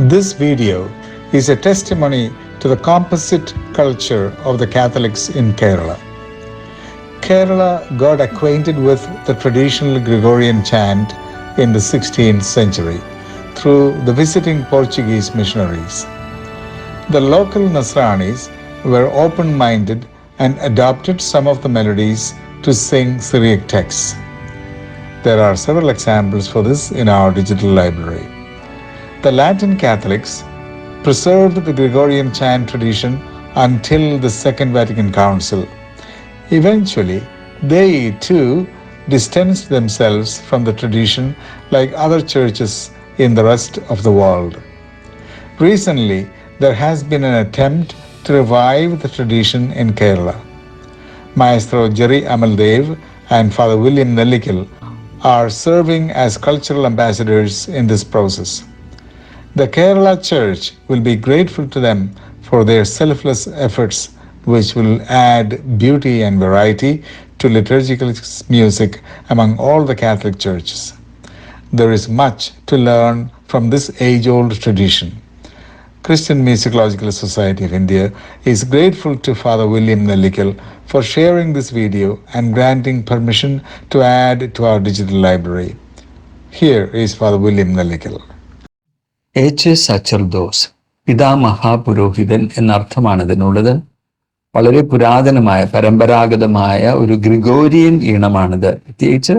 This video is a testimony to the composite culture of the Catholics in Kerala. Kerala got acquainted with the traditional Gregorian chant in the 16th century through the visiting Portuguese missionaries. The local Nasranis were open-minded and adopted some of the melodies to sing Syriac texts. There are several examples for this in our digital library. The Latin Catholics preserved the Gregorian chant tradition until the Second Vatican Council. Eventually, they too distanced themselves from the tradition like other churches in the rest of the world. Recently, there has been an attempt to revive the tradition in Kerala. Maestro Jerry Amaldev and Father William Nellikil are serving as cultural ambassadors in this process. The Kerala Church will be grateful to them for their selfless efforts, which will add beauty and variety to liturgical music among all the Catholic churches. There is much to learn from this age-old tradition. Christian Musicological Society of India is grateful to Father William Nellikil for sharing this video and granting permission to add to our digital library. Here is Father William Nellikil. സച്ചർദോസ് പിതാ മഹാപുരോഹിതൻ എന്നർത്ഥമാണ് ഇതിനുള്ളത്. വളരെ പുരാതനമായ പരമ്പരാഗതമായ ഒരു ഗ്രിഗോരിയൻ ഈണമാണിത്. പ്രത്യേകിച്ച്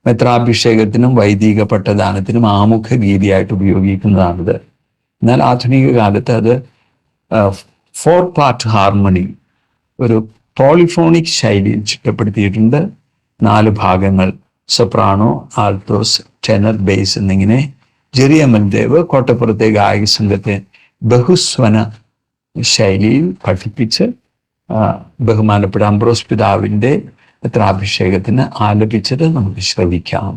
മെത്രാഭിഷേകത്തിനും വൈദിക പട്ടദാനത്തിനും ആമുഖ ഗീതിയായിട്ട് ഉപയോഗിക്കുന്നതാണിത്. എന്നാൽ ആധുനിക കാലത്ത് അത് 4-part ഹാർമണി, ഒരു പോളിഫോണിക് ശൈലിയിൽ ചിട്ടപ്പെടുത്തിയിട്ടുണ്ട്. 4 ഭാഗങ്ങൾ, സൊപ്രാനോ, ആൾത്തോസ്, ടെനർ, ബേസ് എന്നിങ്ങനെ. ജെറി അമൽദേവ് കോട്ടപ്പുറത്തെ ഗായക സംഘത്തെ ബഹുസ്വന ശൈലിയിൽ പഠിപ്പിച്ച് ബഹുമാനപ്പെട്ട അംബ്രോസ് പിതാവിൻ്റെ മെത്രാഭിഷേകത്തിന് ആലപിച്ചത് നമുക്ക് ശ്രവിക്കാം.